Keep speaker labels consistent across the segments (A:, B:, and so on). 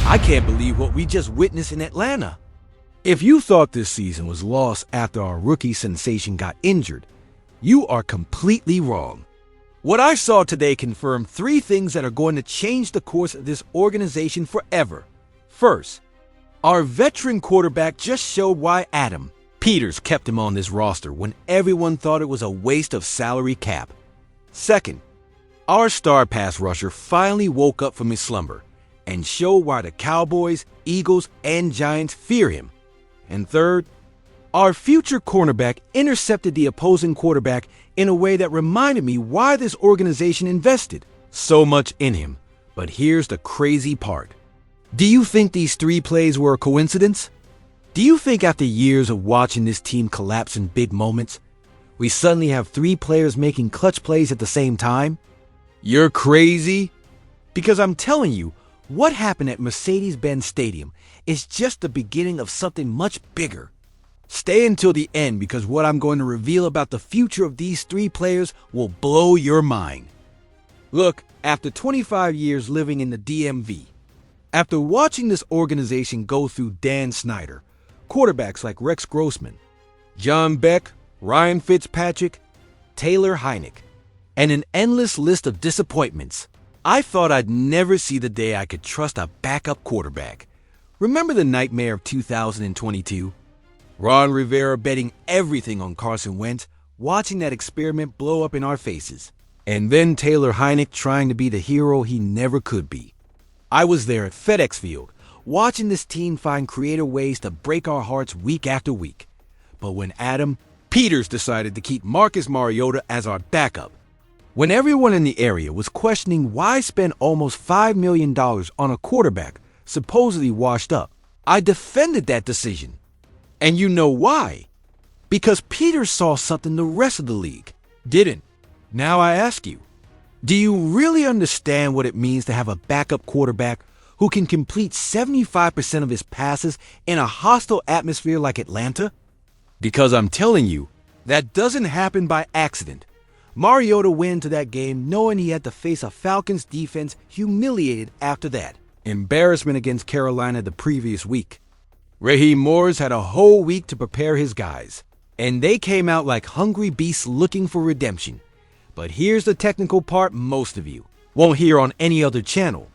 A: I can't believe what we just witnessed in Atlanta. If you thought this season was lost after our rookie sensation got injured, you are completely wrong. What I saw today confirmed 3 things that are going to change the course of this organization forever. First, our veteran quarterback just showed why PETERS kept him on this roster when everyone thought it was a waste of salary cap. Second, our star pass rusher finally woke up from his slumber and showed why the Cowboys, Eagles, and Giants fear him. And third, our future cornerback intercepted the opposing quarterback in a way that reminded me why this organization invested so much in him. But here's the crazy part. Do you think these 3 plays were a coincidence? Do you think after years of watching this team collapse in big moments, we suddenly have 3 players making clutch plays at the same time? You're crazy? Because I'm telling you, what happened at Mercedes-Benz Stadium is just the beginning of something much bigger. Stay until the end because what I'm going to reveal about the future of these 3 players will blow your mind. Look, after 25 years living in the DMV, after watching this organization go through Dan Snyder, quarterbacks like Rex Grossman, John Beck, Ryan Fitzpatrick, Taylor Heinicke, and an endless list of disappointments, I thought I'd never see the day I could trust a backup quarterback. Remember the nightmare of 2022? Ron Rivera betting everything on Carson Wentz, watching that experiment blow up in our faces. And then Taylor Heinicke trying to be the hero he never could be. I was there at FedEx Field, watching this team find creative ways to break our hearts week after week. But when PETERS decided to keep Marcus Mariota as our backup, when everyone in the area was questioning why spend almost $5 million on a quarterback supposedly washed up, I defended that decision. And you know why? Because PETERS saw something the rest of the league didn't. Now I ask you, do you really understand what it means to have a backup quarterback who can complete 75% of his passes in a hostile atmosphere like Atlanta? Because I'm telling you, that doesn't happen by accident. Mariota went into that game knowing he had to face a Falcons defense humiliated after that embarrassment against Carolina the previous week. Raheem Morris had a whole week to prepare his guys, and they came out like hungry beasts looking for redemption. But here's the technical part most of you won't hear on any other channel.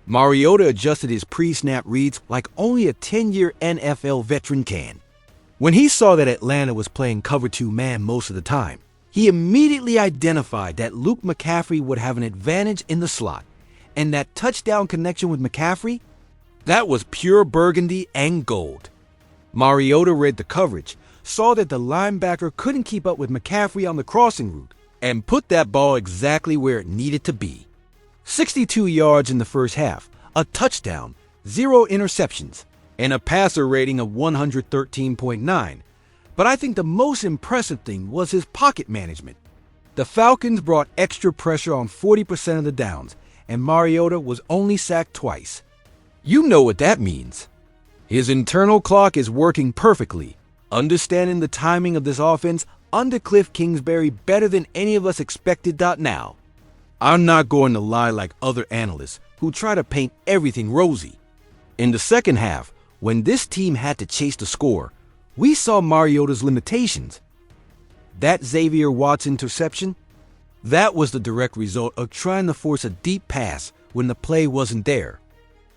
A: Mariota adjusted his pre-snap reads like only a 10-year NFL veteran can. When he saw that Atlanta was playing cover 2 man most of the time, he immediately identified that Luke McCaffrey would have an advantage in the slot, and that touchdown connection with McCaffrey, that was pure burgundy and gold. Mariota read the coverage, saw that the linebacker couldn't keep up with McCaffrey on the crossing route, and put that ball exactly where it needed to be. 62 yards in the first half, a touchdown, 0 interceptions, and a passer rating of 113.9. But I think the most impressive thing was his pocket management. The Falcons brought extra pressure on 40% of the downs, and Mariota was only sacked twice. You know what that means. His internal clock is working perfectly, understanding the timing of this offense under Cliff Kingsbury better than any of us expected. Now, I'm not going to lie like other analysts who try to paint everything rosy. In the second half, when this team had to chase the score, we saw Mariota's limitations. That Xavier Watts interception, that was the direct result of trying to force a deep pass when the play wasn't there.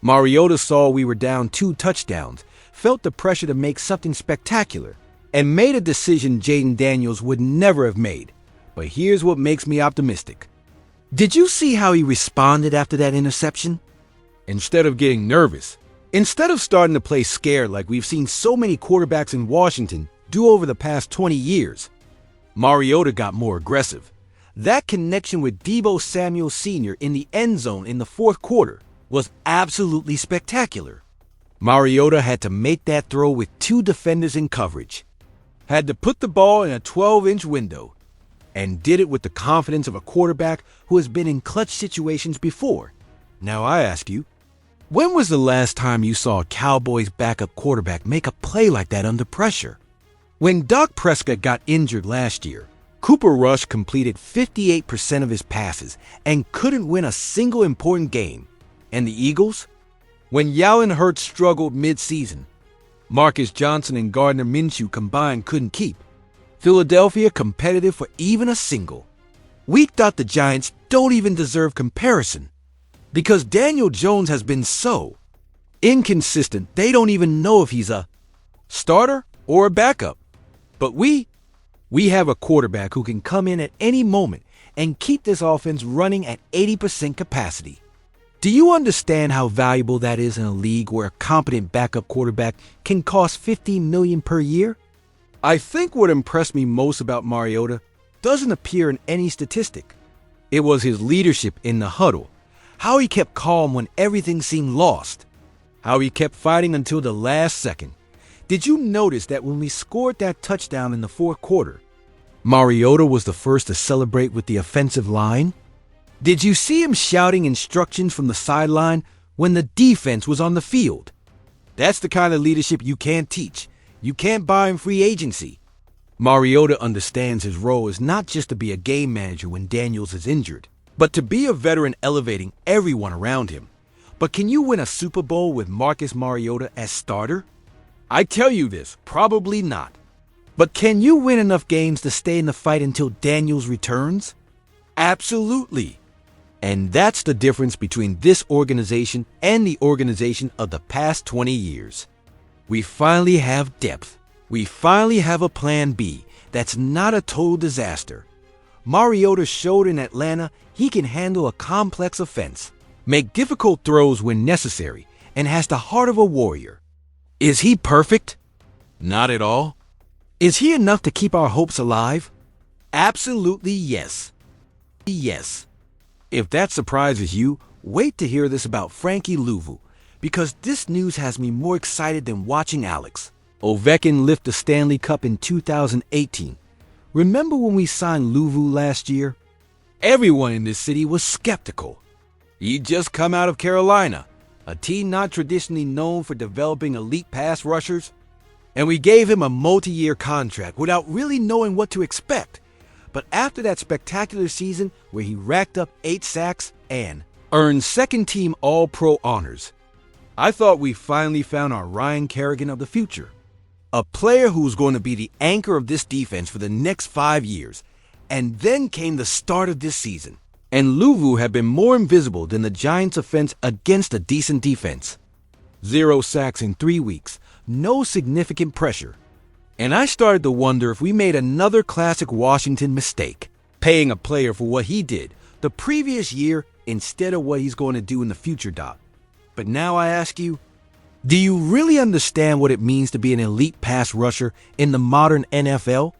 A: Mariota saw we were down 2 touchdowns, felt the pressure to make something spectacular, and made a decision Jaden Daniels would never have made. But here's what makes me optimistic. Did you see how he responded after that interception? Instead of getting nervous, instead of starting to play scared like we've seen so many quarterbacks in Washington do over the past 20 years, Mariota got more aggressive. That connection with Deebo Samuel Sr. in the end zone in the fourth quarter was absolutely spectacular. Mariota had to make that throw with 2 defenders in coverage, had to put the ball in a 12-inch window, and did it with the confidence of a quarterback who has been in clutch situations before. Now I ask you, when was the last time you saw a Cowboys backup quarterback make a play like that under pressure? When Dak Prescott got injured last year, Cooper Rush completed 58% of his passes and couldn't win a single important game. And the Eagles? When Jalen Hurts struggled mid-season, Marcus Johnson and Gardner Minshew combined couldn't keep Philadelphia competitive for even a single. We thought the Giants don't even deserve comparison because Daniel Jones has been so inconsistent they don't even know if he's a starter or a backup. But we have a quarterback who can come in at any moment and keep this offense running at 80% capacity. Do you understand how valuable that is in a league where a competent backup quarterback can cost $15 million per year? I think what impressed me most about Mariota doesn't appear in any statistic. It was his leadership in the huddle, how he kept calm when everything seemed lost, how he kept fighting until the last second. Did you notice that when we scored that touchdown in the fourth quarter, Mariota was the first to celebrate with the offensive line? Did you see him shouting instructions from the sideline when the defense was on the field? That's the kind of leadership you can't teach. You can't buy in free agency. Mariota understands his role is not just to be a game manager when Daniels is injured, but to be a veteran elevating everyone around him. But can you win a Super Bowl with Marcus Mariota as starter? I tell you this, probably not. But can you win enough games to stay in the fight until Daniels returns? Absolutely. And that's the difference between this organization and the organization of the past 20 years. We finally have depth. We finally have a plan B that's not a total disaster. Mariota showed in Atlanta he can handle a complex offense, make difficult throws when necessary, and has the heart of a warrior. Is he perfect? Not at all. Is he enough to keep our hopes alive? Absolutely yes. Yes. If that surprises you, wait to hear this about Frankie Luvu, because this news has me more excited than watching Alex Ovechkin lift the Stanley Cup in 2018. Remember when we signed Luvu last year? Everyone in this city was skeptical. He'd just come out of Carolina, a team not traditionally known for developing elite pass rushers, and we gave him a multi-year contract without really knowing what to expect. But after that spectacular season where he racked up 8 sacks and earned second-team All-Pro honors, I thought we finally found our Ryan Kerrigan of the future. A player who was going to be the anchor of this defense for the next 5 years. And then came the start of this season. And Luvu had been more invisible than the Giants' offense against a decent defense. 0 sacks in 3 weeks. No significant pressure. And I started to wonder if we made another classic Washington mistake, paying a player for what he did the previous year instead of what he's going to do in the future, Doc. But now I ask you, do you really understand what it means to be an elite pass rusher in the modern NFL?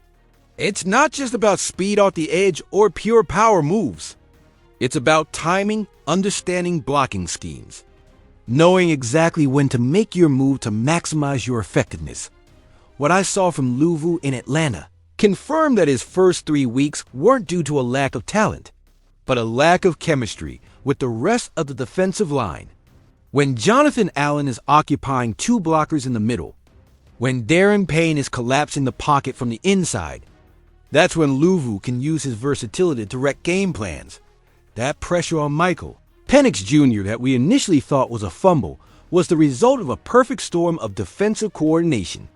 A: It's not just about speed off the edge or pure power moves. It's about timing, understanding blocking schemes, knowing exactly when to make your move to maximize your effectiveness. What I saw from Luvu in Atlanta confirmed that his first 3 weeks weren't due to a lack of talent, but a lack of chemistry with the rest of the defensive line. When Jonathan Allen is occupying 2 blockers in the middle, when Darren Payne is collapsing the pocket from the inside, that's when Luvu can use his versatility to wreck game plans. That pressure on Michael Penix Jr. that we initially thought was a fumble was the result of a perfect storm of defensive coordination.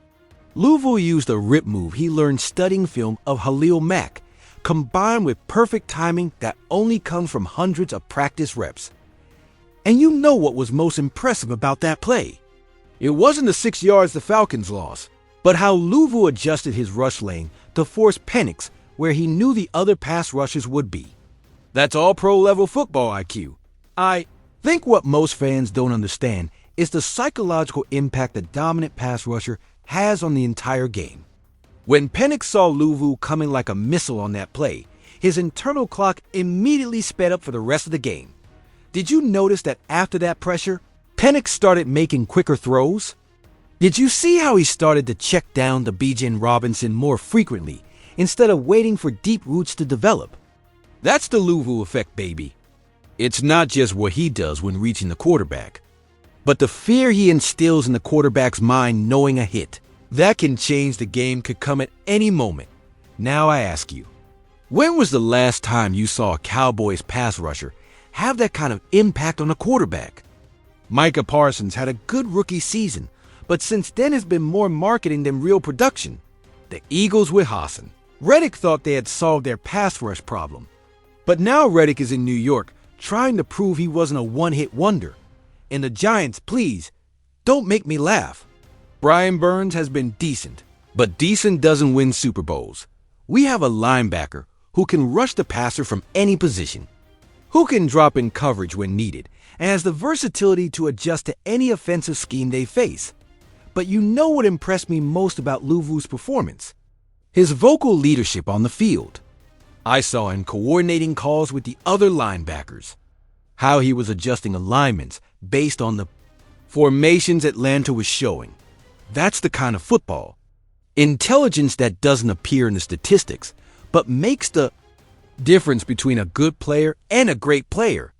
A: Luvu used a rip move he learned studying film of Khalil Mack, combined with perfect timing that only comes from hundreds of practice reps. And you know what was most impressive about that play? It wasn't the 6 yards the Falcons lost, but how Luvu adjusted his rush lane to force Penix where he knew the other pass rushers would be. That's all pro-level football IQ. I think what most fans don't understand is the psychological impact a dominant pass rusher has on the entire game. When Penix saw Luvu coming like a missile on that play, his internal clock immediately sped up for the rest of the game. Did you notice that after that pressure, Penix started making quicker throws? Did you see how he started to check down to Bijan Robinson more frequently instead of waiting for deep routes to develop? That's the Luvu effect, baby. It's not just what he does when reaching the quarterback, but the fear he instills in the quarterback's mind knowing a hit. That can change the game, could come at any moment. Now I ask you, when was the last time you saw a Cowboys pass rusher have that kind of impact on a quarterback? Micah Parsons had a good rookie season, but since then has been more marketing than real production. The Eagles with Hassan. Reddick thought they had solved their pass rush problem. But now Reddick is in New York, trying to prove he wasn't a one-hit wonder. And the Giants, please, don't make me laugh. Brian Burns has been decent, but decent doesn't win Super Bowls. We have a linebacker who can rush the passer from any position, who can drop in coverage when needed, and has the versatility to adjust to any offensive scheme they face. But you know what impressed me most about Luvu's performance? His vocal leadership on the field. I saw him coordinating calls with the other linebackers, how he was adjusting alignments based on the formations Atlanta was showing. That's the kind of football. Intelligence that doesn't appear in the statistics, but makes the difference between a good player and a great player.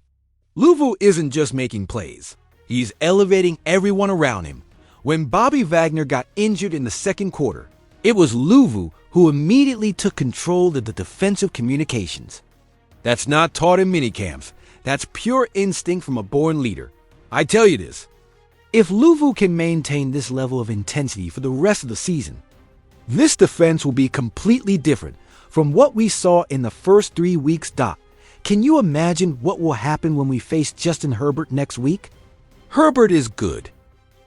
A: Luvu isn't just making plays. He's elevating everyone around him. When Bobby Wagner got injured in the second quarter, it was Luvu who immediately took control of the defensive communications. That's not taught in minicamps. That's pure instinct from a born leader. I tell you this. If Luvu can maintain this level of intensity for the rest of the season, this defense will be completely different from what we saw in the first 3 weeks. Can you imagine what will happen when we face Justin Herbert next week? Herbert is good,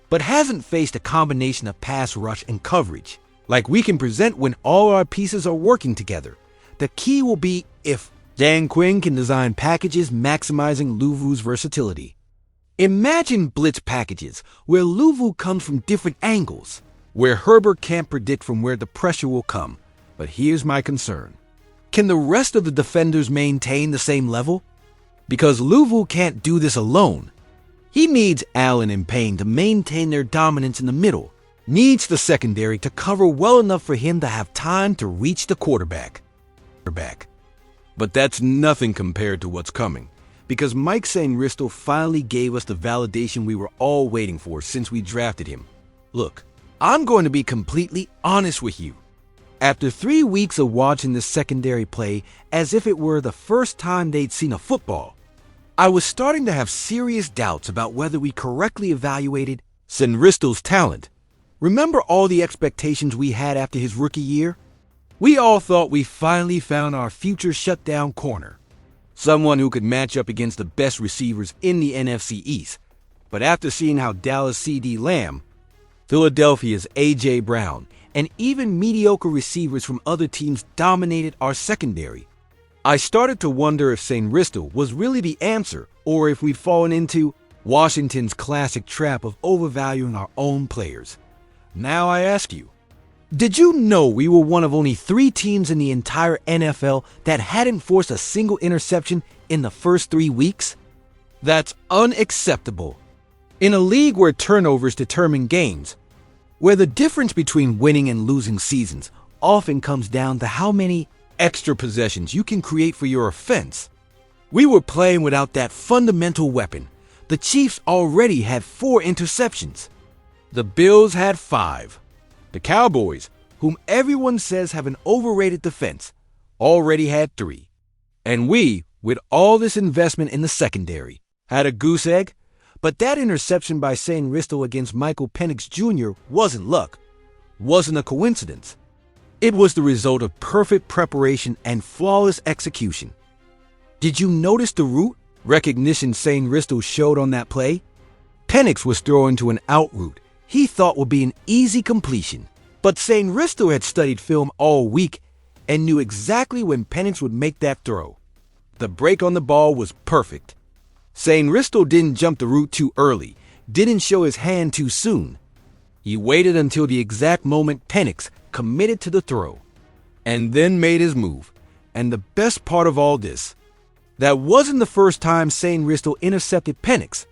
A: but hasn't faced a combination of pass rush and coverage like we can present when all our pieces are working together. The key will be if Dan Quinn can design packages maximizing Luvu's versatility. Imagine blitz packages where Luvu comes from different angles, where Herbert can't predict from where the pressure will come. But here's my concern. Can the rest of the defenders maintain the same level? Because Luvu can't do this alone. He needs Allen and Payne to maintain their dominance in the middle, needs the secondary to cover well enough for him to have time to reach the quarterback. But that's nothing compared to what's coming, because Mike Sainristil finally gave us the validation we were all waiting for since we drafted him. Look, I'm going to be completely honest with you. After 3 weeks of watching this secondary play as if it were the first time they'd seen a football, I was starting to have serious doubts about whether we correctly evaluated Sainristil's talent. Remember all the expectations we had after his rookie year? We all thought we finally found our future shutdown corner, someone who could match up against the best receivers in the NFC East. But after seeing how Dallas CeeDee Lamb, Philadelphia's A.J. Brown, and even mediocre receivers from other teams dominated our secondary, I started to wonder if Sainristil was really the answer or if we'd fallen into Washington's classic trap of overvaluing our own players. Now I ask you, did you know we were one of only 3 teams in the entire NFL that hadn't forced a single interception in the first 3 weeks? That's unacceptable. In a league where turnovers determine games, where the difference between winning and losing seasons often comes down to how many extra possessions you can create for your offense, we were playing without that fundamental weapon. The Chiefs already had 4 interceptions. The Bills had 5. The Cowboys, whom everyone says have an overrated defense, already had 3. And we, with all this investment in the secondary, had a goose egg. But that interception by Sainristil against Michael Penix Jr. wasn't luck, wasn't a coincidence. It was the result of perfect preparation and flawless execution. Did you notice the route recognition Sainristil showed on that play? Penix was throwing to an out route he thought would be an easy completion, but Sainristil had studied film all week and knew exactly when Penix would make that throw. The break on the ball was perfect. Sainristil didn't jump the route too early, didn't show his hand too soon. He waited until the exact moment Penix committed to the throw, and then made his move. And the best part of all this, that wasn't the first time Sainristil intercepted Penix.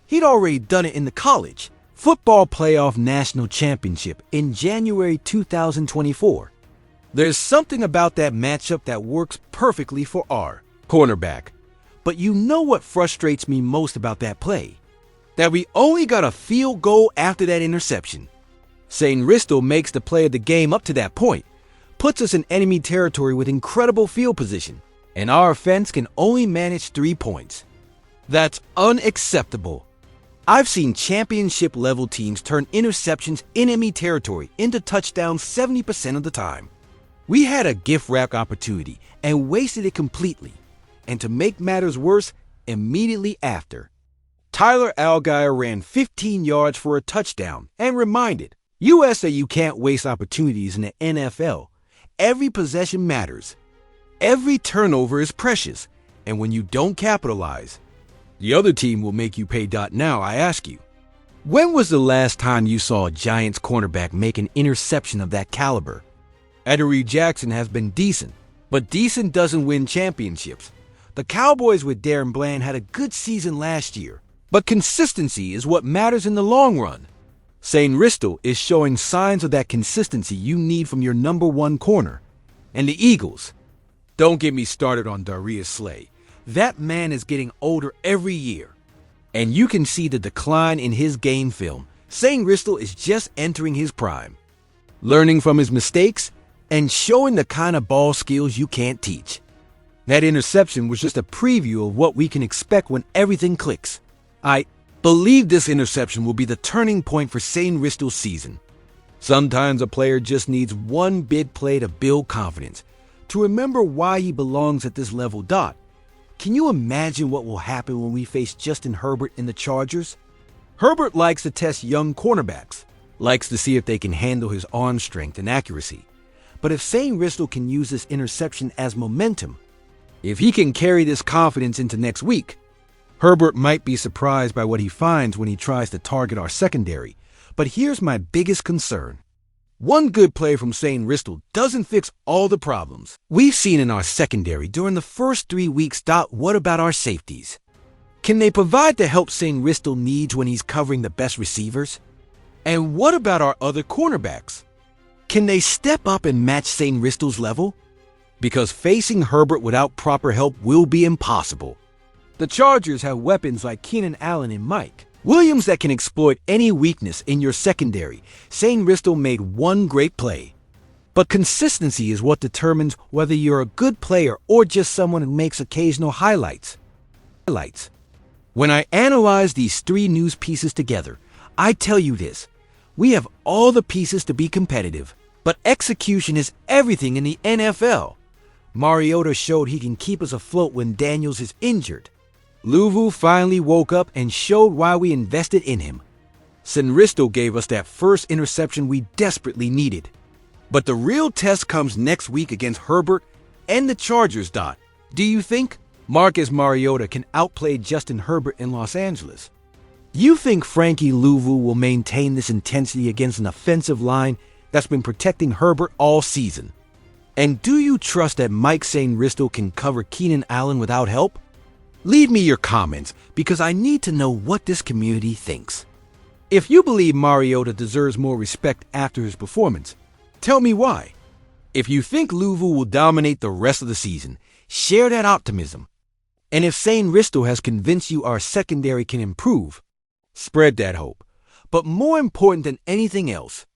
A: He'd already done it in the college football playoff national championship in January 2024. There's something about that matchup that works perfectly for our cornerback. But you know what frustrates me most about that play? That we only got a field goal after that interception. Sainristil makes the play of the game up to that point, puts us in enemy territory with incredible field position, and our offense can only manage 3 points. That's unacceptable. I've seen championship-level teams turn interceptions in enemy territory into touchdowns 70% of the time. We had a gift-wrap opportunity and wasted it completely. And to make matters worse, immediately after, Tyler Allgeier ran 15 yards for a touchdown and reminded USA you can't waste opportunities in the NFL. Every possession matters. Every turnover is precious. And when you don't capitalize, the other team will make you pay. Now, I ask you, when was the last time you saw a Giants cornerback make an interception of that caliber? Adoree Jackson has been decent, but decent doesn't win championships. The Cowboys with Darren Bland had a good season last year, but consistency is what matters in the long run. Sainristil is showing signs of that consistency you need from your number one corner. And the Eagles, don't get me started on Darius Slay. That man is getting older every year. And you can see the decline in his game film. Sainristil is just entering his prime, learning from his mistakes and showing the kind of ball skills you can't teach. That interception was just a preview of what we can expect when everything clicks. I believe this interception will be the turning point for Sainristil's season. Sometimes a player just needs one big play to build confidence, to remember why he belongs at this level. Can you imagine what will happen when we face Justin Herbert in the Chargers? Herbert likes to test young cornerbacks, likes to see if they can handle his arm strength and accuracy. But if Sainristil can use this interception as momentum, if he can carry this confidence into next week, Herbert might be surprised by what he finds when he tries to target our secondary. But here's my biggest concern. One good play from Sainristil doesn't fix all the problems we've seen in our secondary during the first 3 weeks. What about our safeties? Can they provide the help Sainristil needs when he's covering the best receivers? And what about our other cornerbacks? Can they step up and match Sainristil's level? Because facing Herbert without proper help will be impossible. The Chargers have weapons like Keenan Allen and Mike Williams that can exploit any weakness in your secondary. Sainristil made one great play. But consistency is what determines whether you're a good player or just someone who makes occasional highlights. When I analyze these three news pieces together, I tell you this: we have all the pieces to be competitive, but execution is everything in the NFL. Mariota showed he can keep us afloat when Daniels is injured. Luvu finally woke up and showed why we invested in him. Sainristil gave us that first interception we desperately needed. But the real test comes next week against Herbert and the Chargers. Do you think Marcus Mariota can outplay Justin Herbert in Los Angeles? You think Frankie Luvu will maintain this intensity against an offensive line that's been protecting Herbert all season? And do you trust that Mike Sainristil can cover Keenan Allen without help? Leave me your comments, because I need to know what this community thinks. If you believe Mariota deserves more respect after his performance, tell me why. If you think Luvu will dominate the rest of the season, share that optimism. And if Sainristil has convinced you our secondary can improve, spread that hope. But more important than anything else,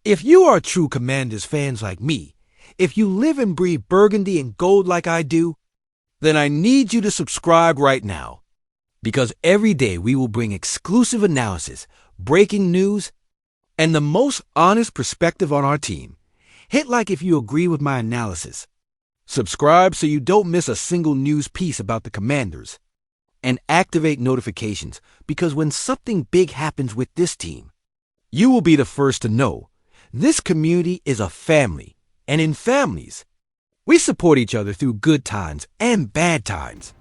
A: if you are true Commanders fans like me, if you live and breathe burgundy and gold like I do, then I need you to subscribe right now. Because every day we will bring exclusive analysis, breaking news, and the most honest perspective on our team. Hit like if you agree with my analysis. Subscribe so you don't miss a single news piece about the Commanders. And activate notifications, because when something big happens with this team, you will be the first to know. This community is a family, and in families, we support each other through good times and bad times.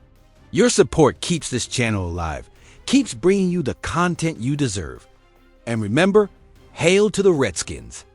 A: Your support keeps this channel alive, keeps bringing you the content you deserve. And remember, hail to the Redskins.